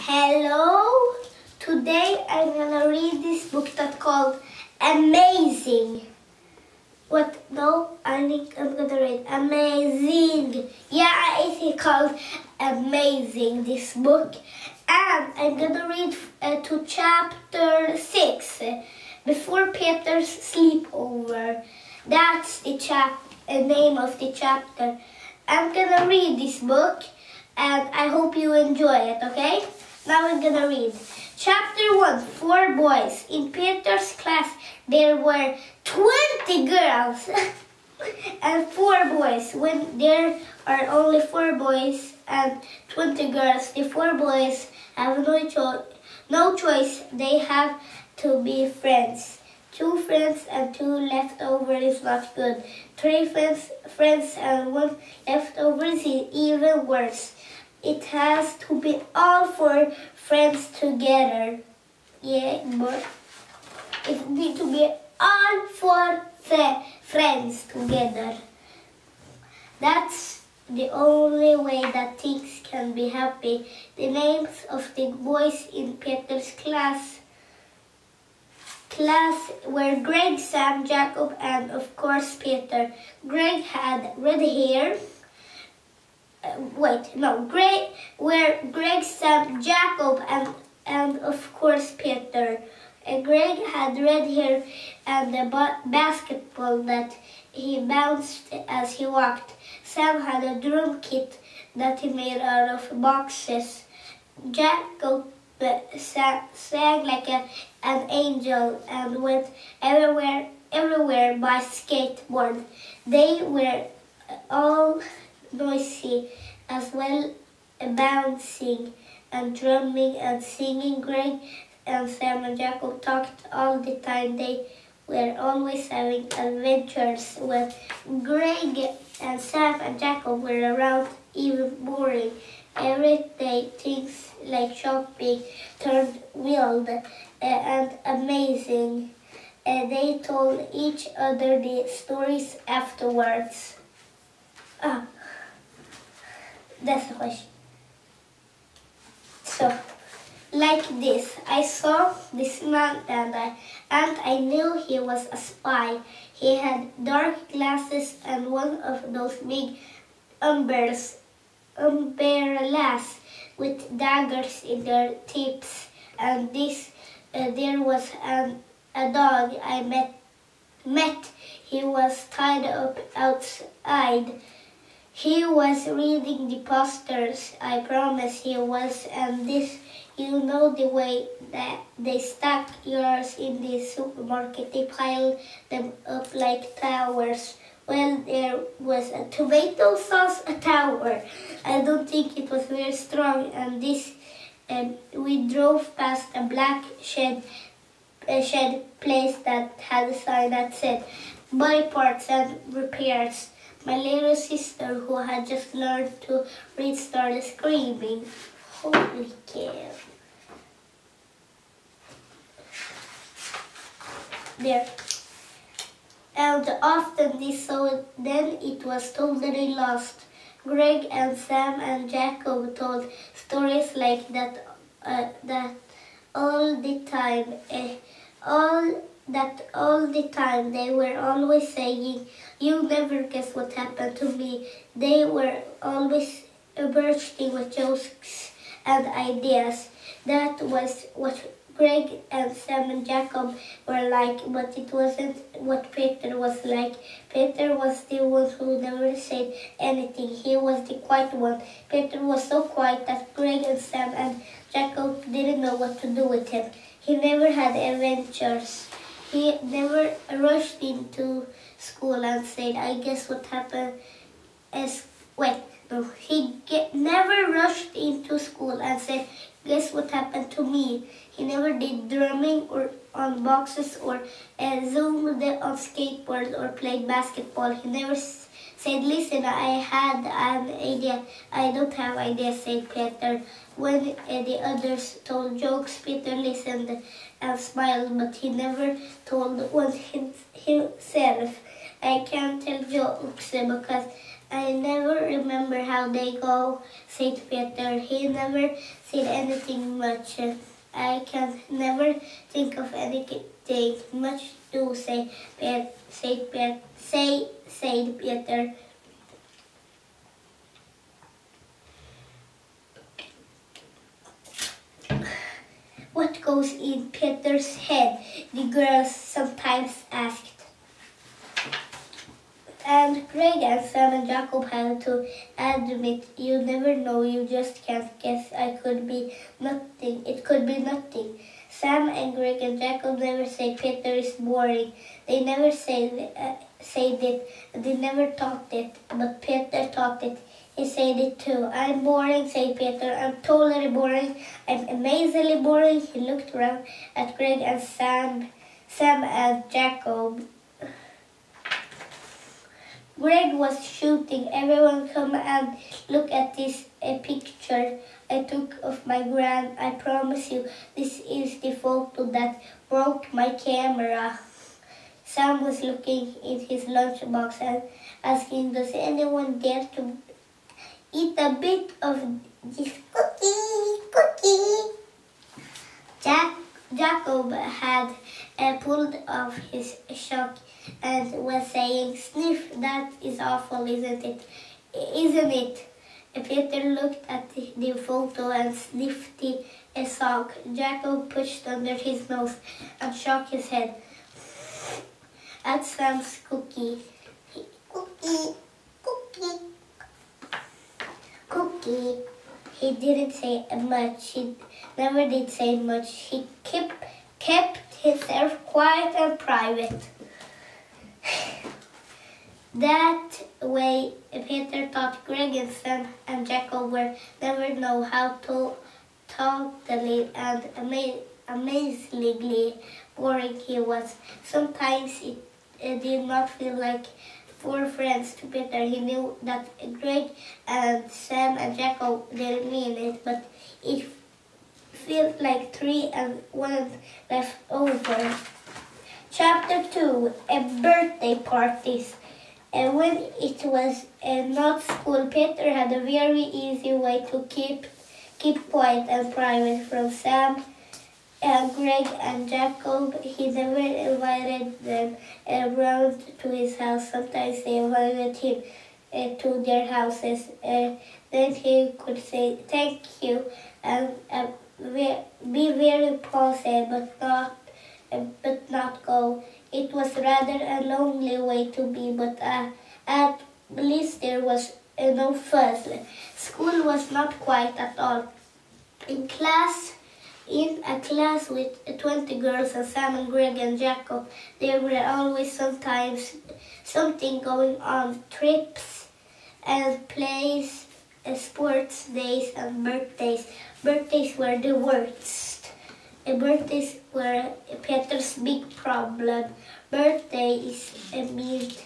Hello! Today I'm gonna read this book that's called Amazing. What? No, I think I'm gonna read Amazing. Yeah, it is called Amazing, this book. And I'm gonna read to chapter 6, Before Peter's Sleepover. That's the name of the chapter. I'm gonna read this book and I hope you enjoy it, okay? Now we're gonna read. Chapter 1, 4 boys. In Peter's class, there were 20 girls and 4 boys. When there are only 4 boys and 20 girls, the 4 boys have no choice. They have to be friends. 2 friends and 2 leftover is not good. 3 friends and 1 leftover is even worse. It has to be all 4 friends together. Yeah, but it needs to be all 4 friends together. That's the only way that things can be happy. The names of the boys in Peter's class were Greg, Sam, Jacob, and of course Peter. Greg had red hair. Greg, Sam, Jacob, and of course Peter. Greg had red hair and a basketball that he bounced as he walked. Sam had a drum kit that he made out of boxes. Jacob sang like an angel and went everywhere by skateboard. They were all noisy as well, bouncing and drumming and singing. Greg and Sam and Jacob talked all the time. They were always having adventures. When Greg and Sam and Jacob were around, even boring. Every day things like shopping turned wild and amazing. They told each other the stories afterwards. That's the question. So, like this, I saw this man and I knew he was a spy. He had dark glasses and one of those big umbrellas with daggers in their tips. And there was a dog I met. He was tied up outside. He was reading the posters, I promise he was, and this, you know the way that they stack yours in the supermarket, they pile them up like towers. Well, there was a tomato sauce tower. I don't think it was very strong, and we drove past a black shed place that had a sign that said, "Body parts and repairs." My little sister, who had just learned to read, started screaming. Holy cow. There. And often they saw it, then it was totally lost. Greg and Sam and Jacob told stories like that all the time. All the time they were always saying, "You'll never guess what happened to me." They were always bursting with jokes and ideas. That was what Greg and Sam and Jacob were like, but it wasn't what Peter was like. Peter was the one who never said anything. He was the quiet one. Peter was so quiet that Greg and Sam and Jacob didn't know what to do with him. He never had adventures. He never rushed into school and said, "I guess what happened is..." Never rushed into school and said, "Guess what happened to me?" He never did drumming or on boxes or zoomed on skateboard or played basketball. He never said, "Listen, I had an idea." "I don't have ideas," said Peter. When the others told jokes, Peter listened and smiled, but he never told one himself. "I can't tell jokes because I never remember how they go, said Peter. He never said anything much. I can never think of anything much to say, said Peter. What goes in Peter's head? The girls sometimes asked. And Greg and Sam and Jacob had to admit, you never know, you just can't guess. It could be nothing. Sam and Greg and Jacob never say Peter is boring. They never said it. They never thought it. But Peter thought it. He said it too. I'm boring, said Peter. I'm totally boring. I'm amazingly boring. He looked around at Greg and Sam and Jacob. Greg was shooting. Everyone come and look at this picture I took of my gran. I promise you, this is the photo that broke my camera. Sam was looking in his lunchbox and asking, does anyone dare to eat a bit of this cookie? Jacob had pulled off his shock and was saying, sniff, that is awful, isn't it? Peter looked at the photo and sniffed a sock. Jacob pushed under his nose and shook his head at Sam's cookie. Cookie. He didn't say much. He never did say much. He kept himself quiet and private. That way, Peter thought Greg and Sam and Jacob would never know how totally and amazingly boring he was. Sometimes it did not feel like four friends to Peter. He knew that Greg and Sam and Jacob didn't mean it, but it felt like three and one left over. Chapter 2, a birthday parties. When it was not school, Peter had a very easy way to keep quiet and private from Sam and Greg and Jacob. He never invited them around to his house. Sometimes they invited him to their houses. Then he could say thank you and be very polite, but not go. It was rather a lonely way to be, but at least there was no fuss. School was not quiet at all. In a class with 20 girls and Sam and Greg and Jacob, there were always something going on. Trips and plays, sports days and birthdays. Birthdays were the worst. Birthdays were Peter's big problem. Birthdays meant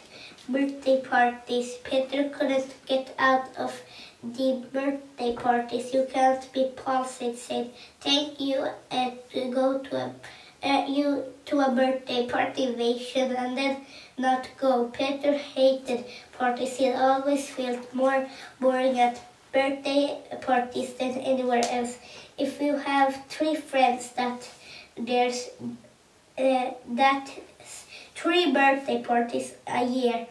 birthday parties. Peter couldn't get out of the birthday parties. You can't be polite, said thank you to go to a birthday party and then not go. Peter hated parties. He always felt more boring at birthday parties than anywhere else. If you have three friends, there's 3 birthday parties a year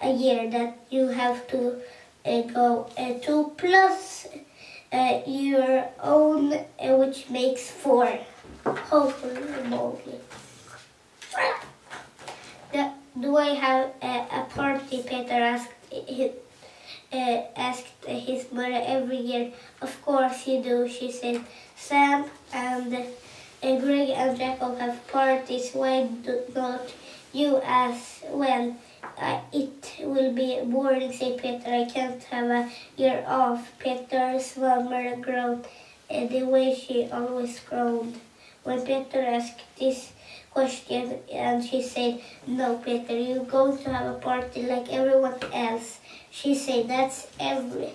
that you have to go to, plus your own, which makes 4. Holy. Do I have a party? Peter asked his mother every year. Of course you do, she said. Sam and Greg and Jacob have parties. Why do not you as well? It will be boring, said Peter. I can't have a year off. Peter's mother groaned the way she always groaned when Peter asked this question, and she said, no, Peter, you're going to have a party like everyone else. She said that every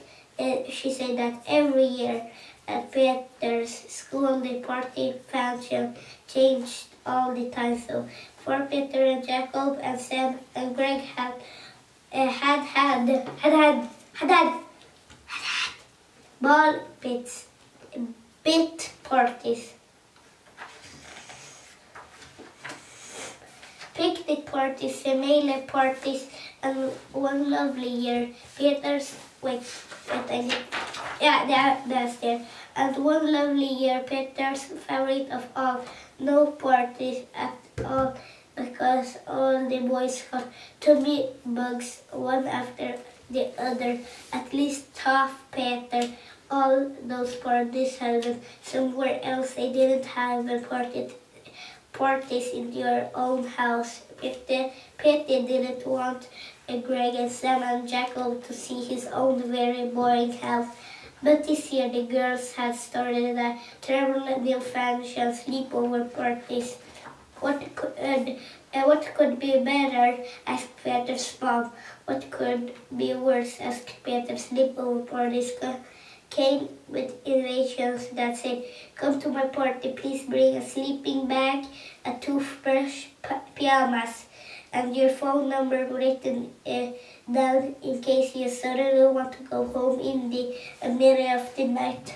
year at Peter's school, the party function changed all the time. So for Peter and Jacob and Sam and Greg had had ball pits, bit parties, picnic parties, smelly parties, and one lovely year, Peter's that's there. And one lovely year, Peter's favorite of all, no parties at all, because all the boys got tummy bugs one after the other. At least half Peter. All those parties held somewhere else. They didn't have a parties in your own house. Peter didn't want Greg and Sam and Jacob to see his own very boring house. But this year the girls had started a terrible new fashion sleepover parties. What could be better? Asked Peter's mom. What could be worse? Asked Peter. Sleepover parties came with invitations that said, "Come to my party, please bring a sleeping bag, a toothbrush, pajamas, and your phone number written down in case you suddenly want to go home in the middle of the night."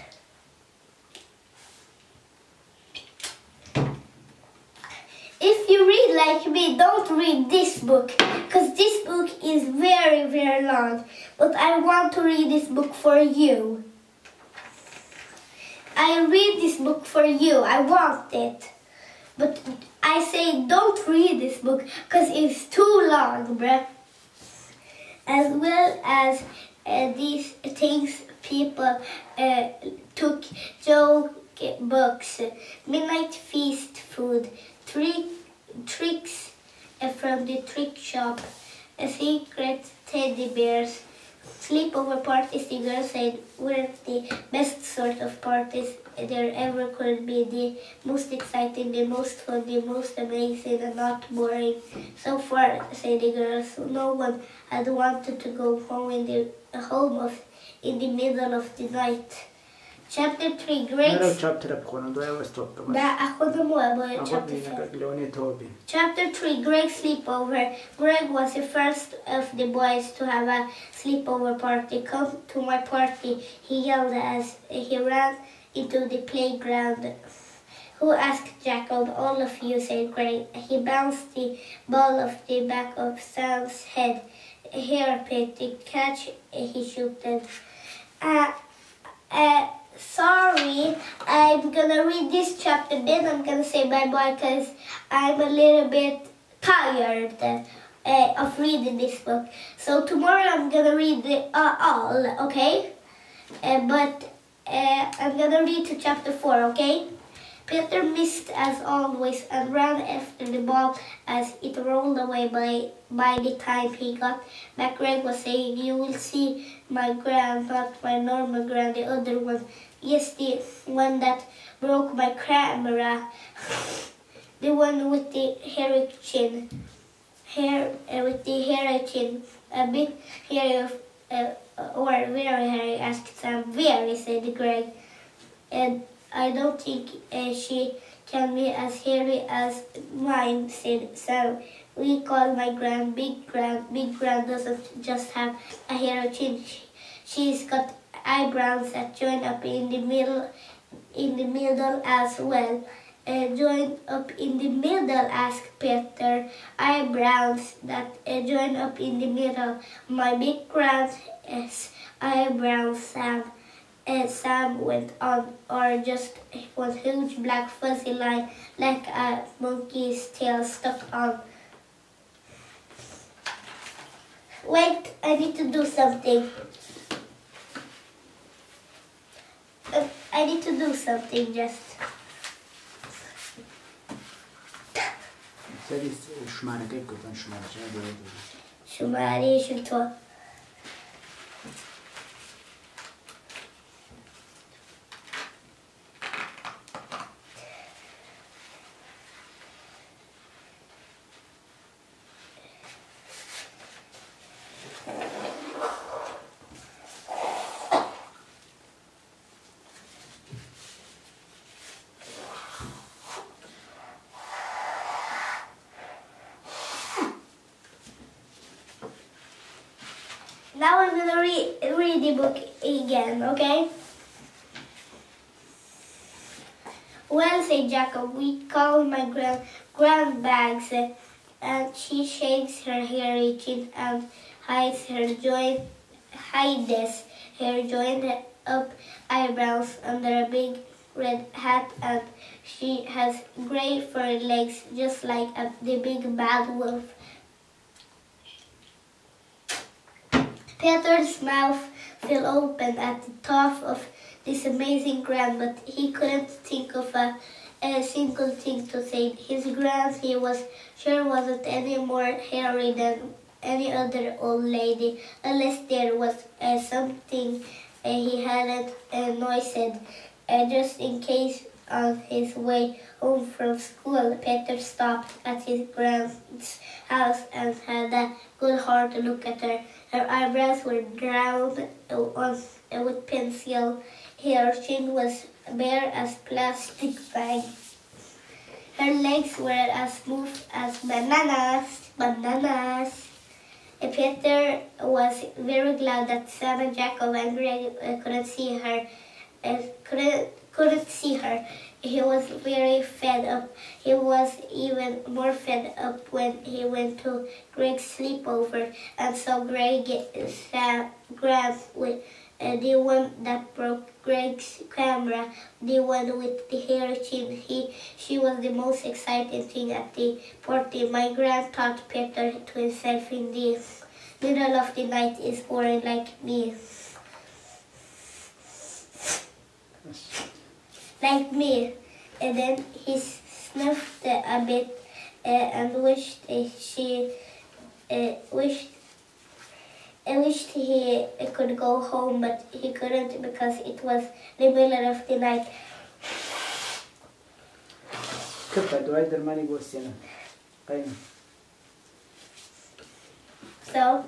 If you read like me, don't read this book, because this book is very, very long. But I want to read this book for you. I read this book for you. I want it. But I say don't read this book because it's too long, bruh. As well as these things people took joke books, midnight feast food, tricks from the trick shop, secret teddy bears, sleepover parties. The girls said were the best sort of parties there ever could be. The most exciting, the most fun, the most amazing, and not boring. So far, said the girls, no one had wanted to go home in the middle of the night. Chapter 3, Greg's... Chapter 3, Greg's sleepover. Greg was the first of the boys to have a sleepover party. "Come to my party," he yelled as he ran into the playground. "Who asked Jacob?" "All of you," said Greg. He bounced the ball off the back of Sam's head. "Here, Petey, catch," he shouted. Sorry, I'm gonna read this chapter, then I'm gonna say bye-bye because I'm a little bit tired of reading this book. So tomorrow I'm gonna read it all, okay? But I'm gonna read to chapter 4, okay? Peter missed as always and ran after the ball as it rolled away. By the time he got back, Greg was saying, "You will see my gran, not my normal gran, the other one. Yes, the one that broke my camera. The one with the hairy chin. A bit hairy or very hairy?" asked Sam. "Very," said Greg. "And I don't think she can be as hairy as mine," said Sam. "We call my gran Big Gran. Big Gran doesn't just have a hairy chin. She's got eyebrows that join up in the middle as well." "Join up in the middle?" asked Peter. "Eyebrows that join up in the middle. My big gran's eyebrows, Sam." Sam went on, "or just one huge black fuzzy line like a monkey's tail stuck on." Wait, I need to do something. I need to do something just. شماري 22. Now I'm gonna read the book again, okay? Well, said Jacob, we call my grand bags, and she shakes her hairy chin and hides her joined up eyebrows under a big red hat, and she has gray fur legs just like the big bad wolf. Peter's mouth fell open at the thought of this amazing gran, but he couldn't think of a single thing to say. His gran, he was sure, wasn't any more hairy than any other old lady, unless there was something he hadn't noticed. Just in case on his way home from school, Peter stopped at his grand's house and had a good hard look at her. Her eyebrows were drawn with pencil. Her chin was bare as plastic bag. Her legs were as smooth as bananas. Peter was very glad that Sam and Jacob and Greg couldn't see her. He was very fed up. He was even more fed up when he went to Greg's sleepover and saw Greg grab with the one that broke Greg's camera, the one with the hairy chin. She was the most exciting thing at the party. My grand thought Peter to himself, in the middle of the night is boring like me. Like me. And then he sniffed a bit and wished he could go home, but he couldn't because it was the middle of the night. So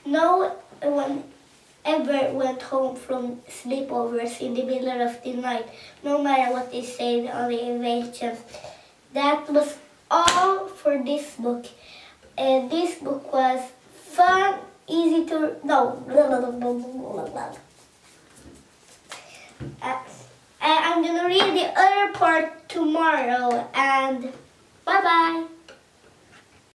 no one ever went home from sleepovers in the middle of the night, no matter what they said on the inventions. That was all for this book. And this book was fun, easy to... I'm gonna read the other part tomorrow, and bye-bye.